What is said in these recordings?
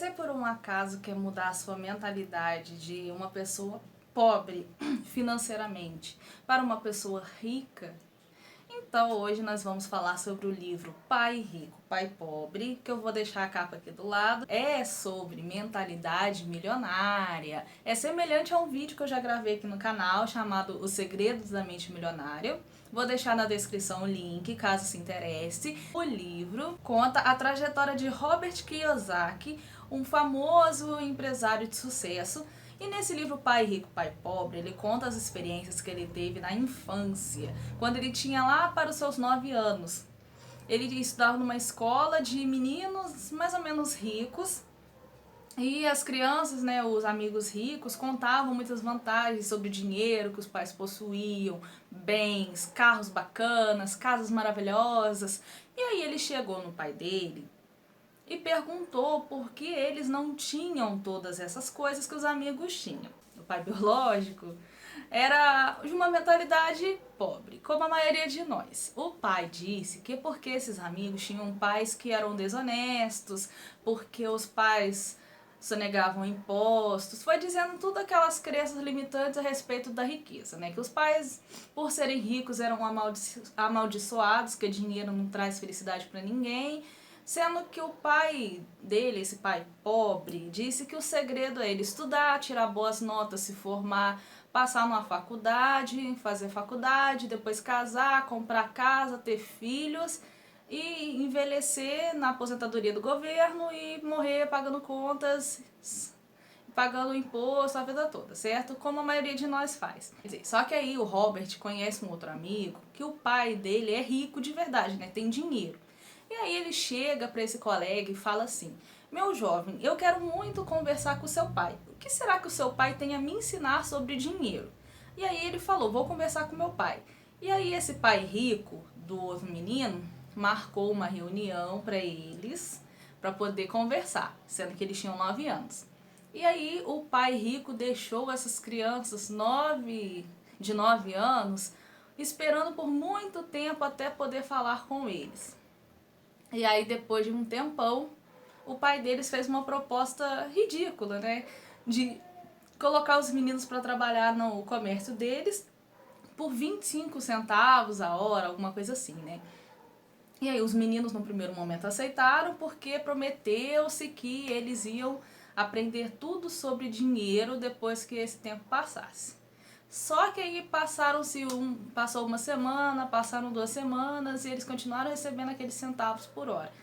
Você por um acaso quer mudar a sua mentalidade de uma pessoa pobre financeiramente para uma pessoa rica? Então hoje nós vamos falar sobre o livro Pai Rico, Pai Pobre, que eu vou deixar a capa aqui do lado. É sobre mentalidade milionária. É semelhante a um vídeo que eu já gravei aqui no canal chamado Os Segredos da Mente Milionária. Vou deixar na descrição o link, caso se interesse. O livro conta a trajetória de Robert Kiyosaki, um famoso empresário de sucesso. E nesse livro Pai Rico, Pai Pobre, ele conta as experiências que ele teve na infância, quando ele tinha lá para os seus 9 anos. Ele estudava numa escola de meninos mais ou menos ricos, e as crianças, né, os amigos ricos, contavam muitas vantagens sobre o dinheiro que os pais possuíam, bens, carros bacanas, casas maravilhosas. E aí ele chegou no pai dele e perguntou por que eles não tinham todas essas coisas que os amigos tinham. O pai biológico era de uma mentalidade pobre, como a maioria de nós. O pai disse que porque esses amigos tinham pais que eram desonestos, porque os pais sonegavam impostos, foi dizendo tudo aquelas crenças limitantes a respeito da riqueza, né? Que os pais, por serem ricos, eram amaldiçoados, que dinheiro não traz felicidade para ninguém, sendo que o pai dele, esse pai pobre, disse que o segredo é ele estudar, tirar boas notas, se formar, passar numa faculdade, fazer faculdade, depois casar, comprar casa, ter filhos e envelhecer na aposentadoria do governo e morrer pagando contas, pagando imposto a vida toda, certo? Como a maioria de nós faz. Quer dizer, só que aí o Robert conhece um outro amigo que o pai dele é rico de verdade, né? Tem dinheiro. E aí ele chega para esse colega e fala assim: meu jovem, eu quero muito conversar com o seu pai. O que será que o seu pai tem a me ensinar sobre dinheiro? E aí ele falou: vou conversar com meu pai. E aí esse pai rico do outro menino marcou uma reunião para eles, para poder conversar, sendo que eles tinham 9 anos. E aí o pai rico deixou essas crianças de 9 anos esperando por muito tempo até poder falar com eles. E aí depois de um tempão, o pai deles fez uma proposta ridícula, né? De colocar os meninos para trabalhar no comércio deles por 25 centavos a hora, alguma coisa assim, né? E aí os meninos no primeiro momento aceitaram porque prometeu-se que eles iam aprender tudo sobre dinheiro depois que esse tempo passasse. Só que aí passou uma semana, passaram 2 semanas e eles continuaram recebendo aqueles centavos por hora.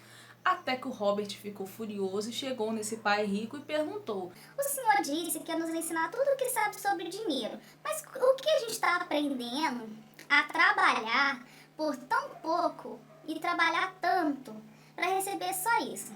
Até que o Robert ficou furioso e chegou nesse pai rico e perguntou: o senhor disse que ia nos ensinar tudo o que sabe sobre dinheiro, mas o que a gente está aprendendo a trabalhar por tão pouco e trabalhar tanto para receber só isso?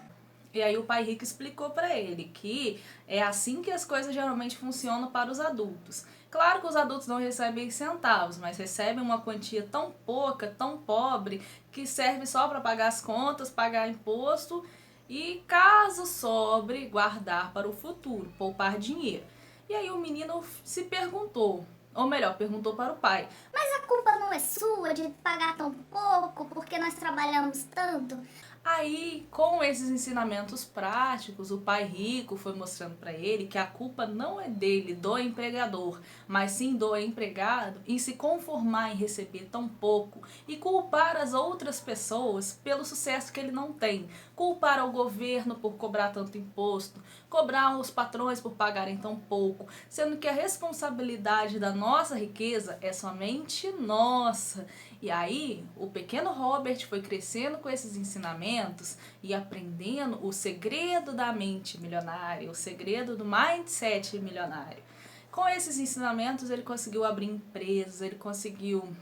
E aí o pai rico explicou para ele que é assim que as coisas geralmente funcionam para os adultos. Claro que os adultos não recebem centavos, mas recebem uma quantia tão pouca, tão pobre, que serve só para pagar as contas, pagar imposto e, caso sobre, guardar para o futuro, poupar dinheiro. E aí o menino se perguntou, ou melhor, perguntou para o pai: Mas a culpa não é sua de pagar tão pouco porque nós trabalhamos tanto? Aí, com esses ensinamentos práticos, o pai rico foi mostrando para ele que a culpa não é dele, do empregador, mas sim do empregado em se conformar em receber tão pouco e culpar as outras pessoas pelo sucesso que ele não tem, culpar o governo por cobrar tanto imposto, cobrar os patrões por pagarem tão pouco, sendo que a responsabilidade da nossa riqueza é somente nossa. E aí, o pequeno Robert foi crescendo com esses ensinamentos e aprendendo o segredo da mente milionária, o segredo do mindset milionário. Com esses ensinamentos, ele conseguiu abrir empresas, ele conseguiu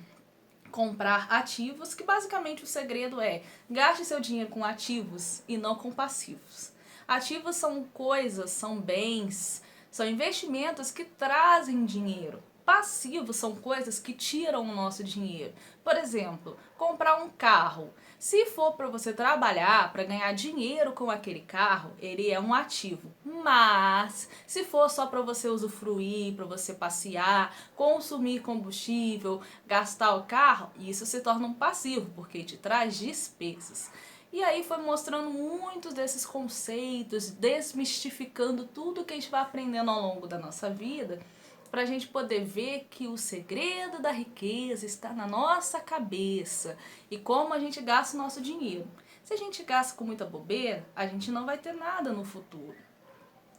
comprar ativos, que basicamente o segredo é: gaste seu dinheiro com ativos e não com passivos. Ativos são coisas, são bens, são investimentos que trazem dinheiro. Passivos são coisas que tiram o nosso dinheiro. Por exemplo, comprar um carro. Se for para você trabalhar, para ganhar dinheiro com aquele carro, ele é um ativo. Mas, se for só para você usufruir, para você passear, consumir combustível, gastar o carro, isso se torna um passivo, porque te traz despesas. E aí foi mostrando muitos desses conceitos, desmistificando tudo que a gente vai aprendendo ao longo da nossa vida, para a gente poder ver que o segredo da riqueza está na nossa cabeça e como a gente gasta o nosso dinheiro. Se a gente gasta com muita bobeira, a gente não vai ter nada no futuro.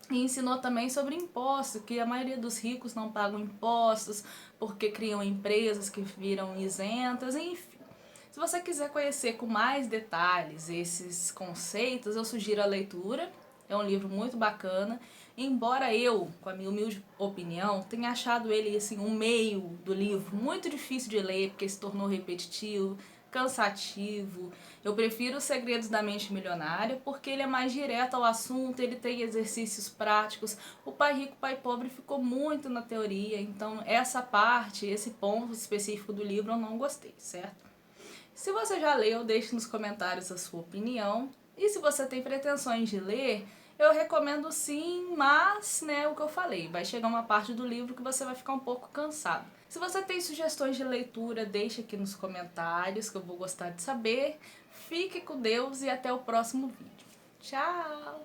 E ensinou também sobre impostos, que a maioria dos ricos não pagam impostos porque criam empresas que viram isentas, enfim. Se você quiser conhecer com mais detalhes esses conceitos, eu sugiro a leitura. É um livro muito bacana. Embora eu, com a minha humilde opinião, tenha achado ele assim, um meio do livro muito difícil de ler, porque se tornou repetitivo, cansativo. Eu prefiro Os Segredos da Mente Milionária, porque ele é mais direto ao assunto, ele tem exercícios práticos. O Pai Rico, Pai Pobre ficou muito na teoria, então essa parte, esse ponto específico do livro eu não gostei, certo? Se você já leu, deixe nos comentários a sua opinião. E se você tem pretensões de ler, eu recomendo sim, mas, né, o que eu falei, vai chegar uma parte do livro que você vai ficar um pouco cansado. Se você tem sugestões de leitura, deixe aqui nos comentários, que eu vou gostar de saber. Fique com Deus e até o próximo vídeo. Tchau!